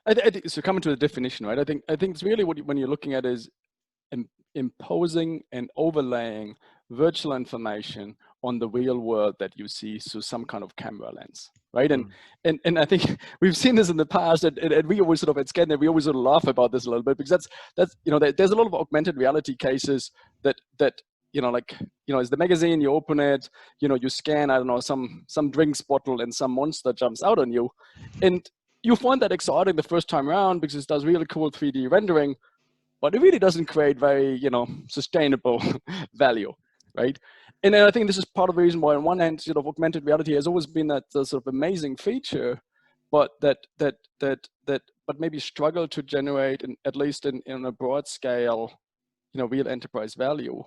I think so. Coming to the definition, right? I think it's really when you're looking at is imposing and overlaying virtual information on the real world that you see through some kind of camera lens, right? And I think we've seen this in the past, and we always sort of at Scandit, we always sort of laugh about this a little bit, because that's there's a lot of augmented reality cases that as the magazine, you open it, you scan, I don't know, some drinks bottle and some monster jumps out on you, and you find that exciting the first time around because it does really cool 3D rendering, but it really doesn't create very, sustainable value, right? And then I think this is part of the reason why, on one hand, augmented reality has always been that sort of amazing feature, but that maybe struggle to generate, at least in a broad scale, real enterprise value.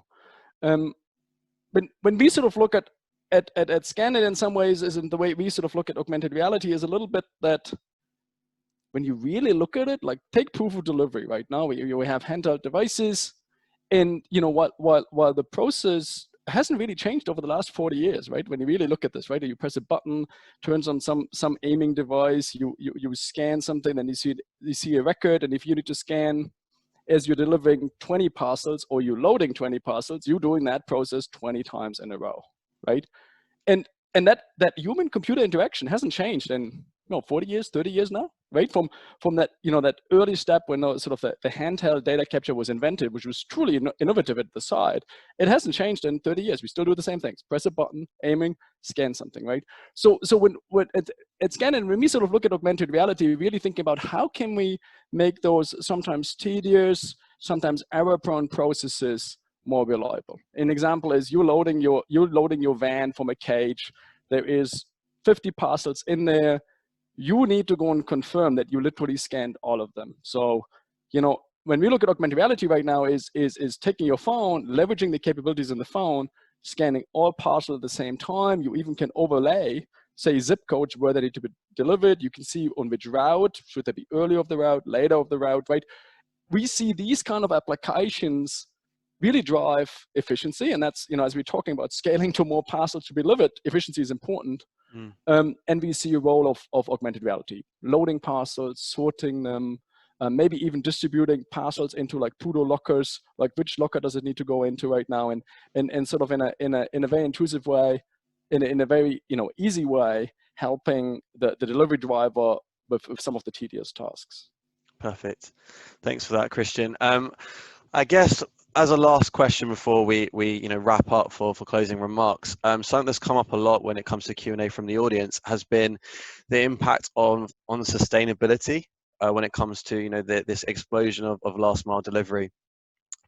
When we sort of look at Scandit, in some ways, isn't the way we sort of look at augmented reality is a little bit that, when you really look at it, like take proof of delivery right now, we have handheld devices, and while the process hasn't really changed over the last 40 years, right? When you really look at this, right, you press a button, turns on some aiming device, you scan something, and you see a record, and if you need to scan as you're delivering 20 parcels or you're loading 20 parcels, you're doing that process 20 times in a row, right? And that human computer interaction hasn't changed in 40 years, 30 years now, right? From that, that early step when sort of the handheld data capture was invented, which was truly innovative at the side, it hasn't changed in 30 years. We still do the same things: press a button, aiming, scan something, right? So when at Scandit, when we sort of look at augmented reality, we really think about how can we make those sometimes tedious, sometimes error-prone processes more reliable. An example is you're loading your van from a cage. There is 50 parcels in there. You need to go and confirm that you literally scanned all of them. So, when we look at augmented reality right now is taking your phone, leveraging the capabilities in the phone, scanning all parcels at the same time. You even can overlay, say, zip codes where they need to be delivered. You can see on which route, should they be early of the route, later of the route, right? We see these kind of applications really drive efficiency, and that's, as we're talking about scaling to more parcels to be delivered, efficiency is important. And we see a role of augmented reality, loading parcels, sorting them, maybe even distributing parcels into like pseudo lockers, like which locker does it need to go into right now, and sort of in a very intuitive way, in a very easy way, helping the delivery driver with some of the tedious tasks. Perfect. Thanks for that, Christian. I guess, as a last question before we wrap up for closing remarks, something that's come up a lot when it comes to Q&A from the audience has been the impact on sustainability when it comes to this explosion of last mile delivery.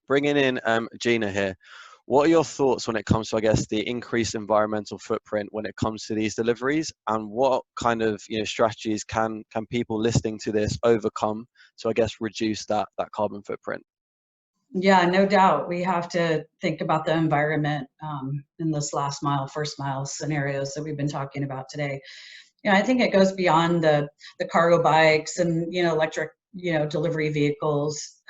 Bringing in Gina here, What are your thoughts when it comes to, I guess, the increased environmental footprint when it comes to these deliveries, and what kind of strategies can people listening to this overcome to, I guess, reduce that carbon footprint? Yeah, no doubt. We have to think about the environment in this last mile, first mile scenarios that we've been talking about today. I think it goes beyond the cargo bikes and electric delivery vehicles.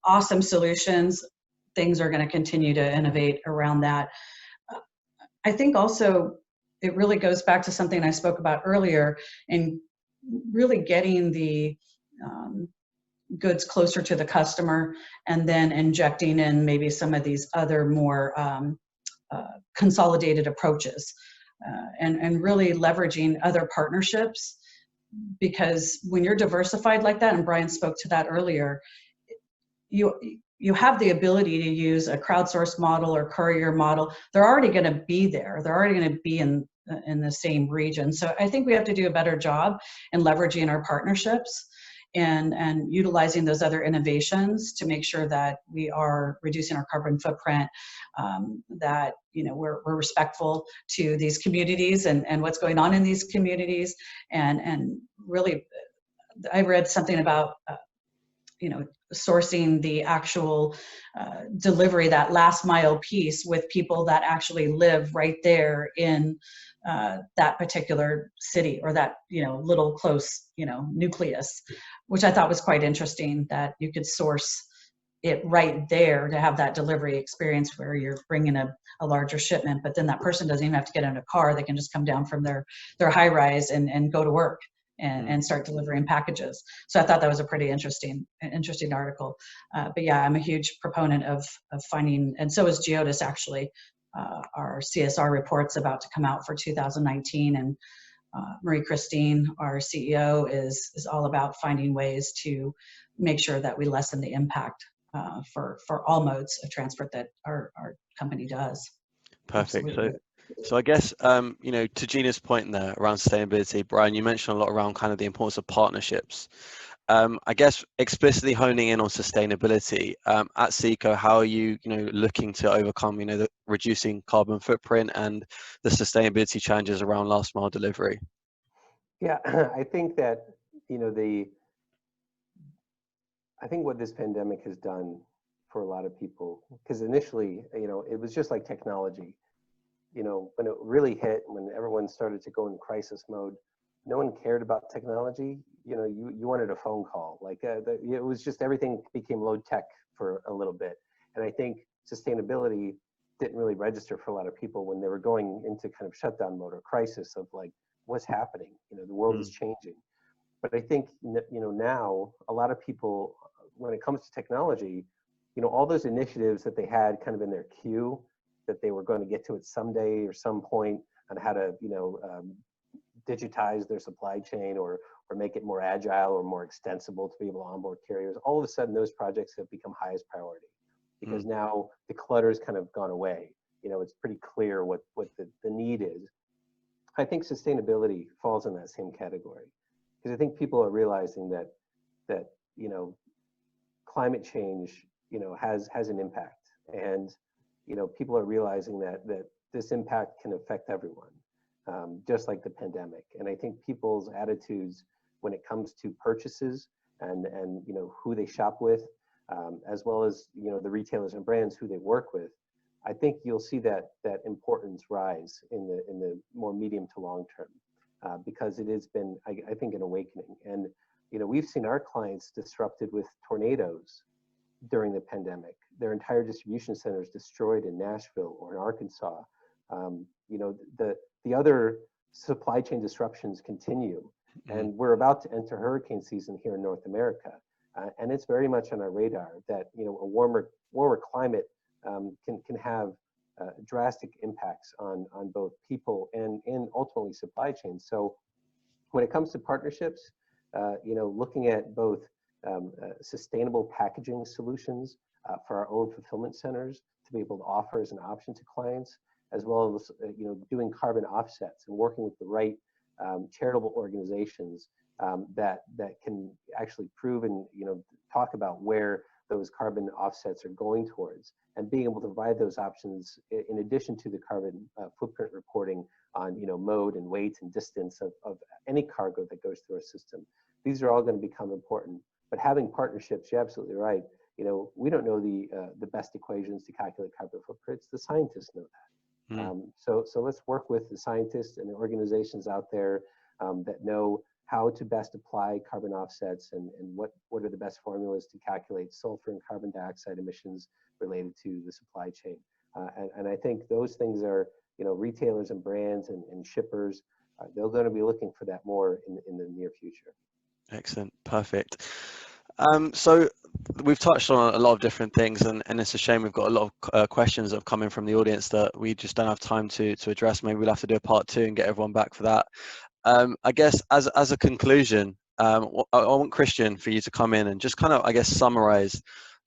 Awesome solutions. Things are going to continue to innovate around that. I think also it really goes back to something I spoke about earlier, and really getting the goods closer to the customer, and then injecting in maybe some of these other more consolidated approaches, and really leveraging other partnerships. Because when you're diversified like that, and Brian spoke to that earlier, you have the ability to use a crowdsourced model or courier model. They're already going to be there. They're already going to be in the same region. So I think we have to do a better job in leveraging our partnerships and utilizing those other innovations to make sure that we are reducing our carbon footprint, that we're respectful to these communities and what's going on in these communities. And really, I read something about sourcing the actual delivery, that last mile piece, with people that actually live right there in that particular city, or that little close nucleus, which I thought was quite interesting, that you could source it right there to have that delivery experience where you're bringing a larger shipment, but then that person doesn't even have to get in a car. They can just come down from their high rise and go to work and start delivering packages. So I thought that was a pretty interesting article. But yeah, I'm a huge proponent of finding, and so is GEODIS actually. Our CSR report's about to come out for 2019, and Marie Christine, our CEO, is all about finding ways to make sure that we lessen the impact for all modes of transport that our company does. Perfect. Absolutely. So I guess, to Gina's point there around sustainability, Brian, you mentioned a lot around kind of the importance of partnerships. I guess explicitly honing in on sustainability at SEKO, how are you, looking to overcome, the reducing carbon footprint and the sustainability challenges around last mile delivery? Yeah, I think that, I think what this pandemic has done for a lot of people, because initially, it was just like technology. When it really hit, when everyone started to go in crisis mode, no one cared about technology. You wanted a phone call. It was just, everything became low tech for a little bit. And I think sustainability didn't really register for a lot of people when they were going into kind of shutdown mode or crisis of like, what's happening? The world is changing. But I think, now a lot of people, when it comes to technology, all those initiatives that they had kind of in their queue, that they were going to get to it someday or some point, on how to, digitize their supply chain or make it more agile or more extensible to be able to onboard carriers. All of a sudden, those projects have become highest priority, because now the clutter's kind of gone away. It's pretty clear what the need is. I think sustainability falls in that same category, because I think people are realizing that climate change has an impact, and people are realizing that this impact can affect everyone, just like the pandemic. And I think people's attitudes when it comes to purchases and who they shop with, as well as the retailers and brands who they work with, I think you'll see that importance rise in the more medium to long term, because it has been, I think, an awakening. And we've seen our clients disrupted with tornadoes during the pandemic. Their entire distribution centers destroyed in Nashville or in Arkansas. The other supply chain disruptions continue, and we're about to enter hurricane season here in North America, and it's very much on our radar that a warmer climate can have drastic impacts on both people and ultimately supply chains. So when it comes to partnerships, looking at both sustainable packaging solutions for our own fulfillment centers to be able to offer as an option to clients, as well as doing carbon offsets and working with the right charitable organizations that can actually prove and talk about where those carbon offsets are going towards, and being able to provide those options in addition to the carbon footprint reporting on mode and weight and distance of any cargo that goes through our system. These are all going to become important. But having partnerships, you're absolutely right. We don't know the best equations to calculate carbon footprints. The scientists know that. So let's work with the scientists and the organizations out there that know how to best apply carbon offsets and what are the best formulas to calculate sulfur and carbon dioxide emissions related to the supply chain. And I think those things are, retailers and brands and shippers, they're going to be looking for that more in the near future. Excellent, perfect. So we've touched on a lot of different things, and it's a shame we've got a lot of questions that have come in from the audience that we just don't have time to address. Maybe we'll have to do a part 2 and get everyone back for that. I guess as a conclusion, I want Christian for you to come in and just kind of, I guess, summarize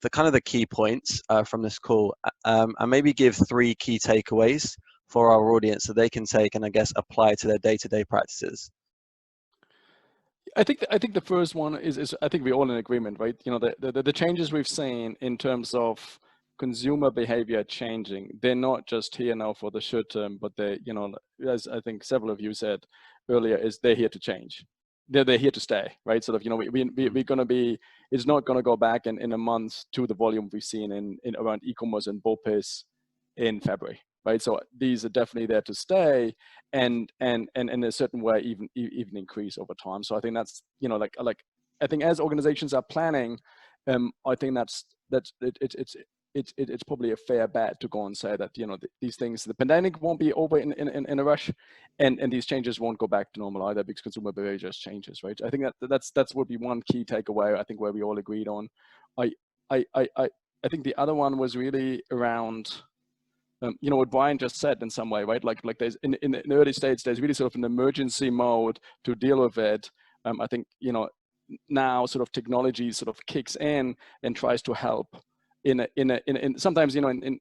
the key points from this call, and maybe give 3 key takeaways for our audience that they can take and, I guess, apply to their day-to-day practices. I think the first one is I think we're all in agreement, right? The changes we've seen in terms of consumer behavior changing, they're not just here now for the short term, but they, as I think several of you said earlier, is they're here to change. They're here to stay, right? Sort of, we're going to be, it's not going to go back in a month to the volume we've seen in around e-commerce and Bourke in February, right? So these are definitely there to stay, and in a certain way even increase over time. So I think that's, I think as organizations are planning, I think it's probably a fair bet to go and say that, these things, the pandemic won't be over in a rush, and these changes won't go back to normal either, because consumer behavior just changes, right? I think that's would be one key takeaway, I think, where we all agreed on. I think the other one was really around, what Brian just said in some way, right? Like there's in the early stage, there's really sort of an emergency mode to deal with it. I think, now sort of technology sort of kicks in and tries to help in sometimes,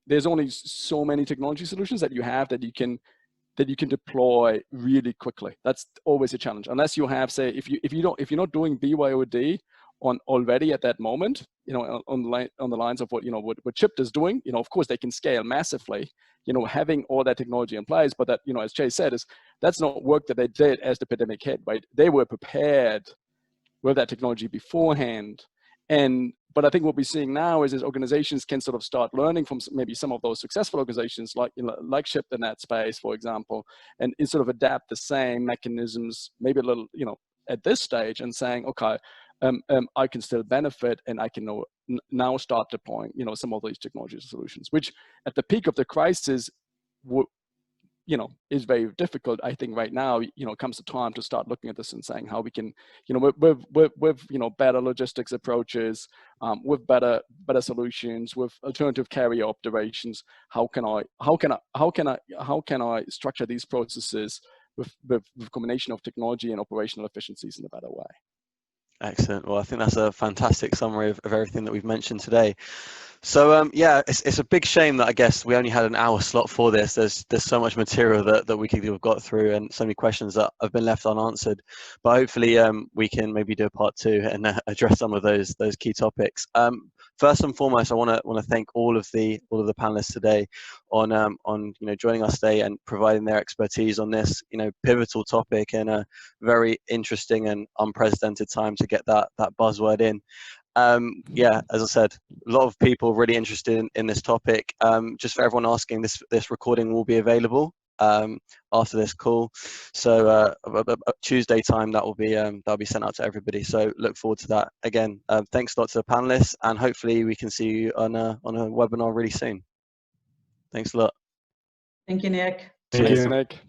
there's only so many technology solutions that you have that you can deploy really quickly. That's always a challenge, unless you have, say, if you're not doing BYOD on already at that moment, on the lines of what Shipt is doing, of course they can scale massively, having all that technology in place. But that, as Chase said, that's not work that they did as the pandemic hit, right? They were prepared with that technology beforehand. But I think what we're seeing now is organizations can sort of start learning from maybe some of those successful organizations like Shipt in that space, for example, and sort of adapt the same mechanisms, maybe a little, at this stage, and saying, okay, I can still benefit, and I can now start deploying, some of these technology solutions, which at the peak of the crisis is very difficult. I think right now, comes the time to start looking at this and saying how we can, with better logistics approaches, with better solutions, with alternative carrier operations, how can I structure these processes with combination of technology and operational efficiencies in a better way. Excellent. Well, I think that's a fantastic summary of everything that we've mentioned today. So yeah, it's a big shame that I guess we only had an hour slot for this. There's so much material that we could have got through, and so many questions that have been left unanswered. But hopefully we can maybe do a part 2 and address some of those key topics. First and foremost, I want to thank all of the panelists today on joining us today and providing their expertise on this pivotal topic, and a very interesting and unprecedented time to get that buzzword in. Yeah, as I said, a lot of people really interested in this topic. Just for everyone asking, this recording will be available after this call. So Tuesday time, that'll be sent out to everybody. So look forward to that. Again, thanks a lot to the panelists, and hopefully we can see you on a webinar really soon. Thanks a lot. Thank you, Nick. Thank Thanks, you. Nick.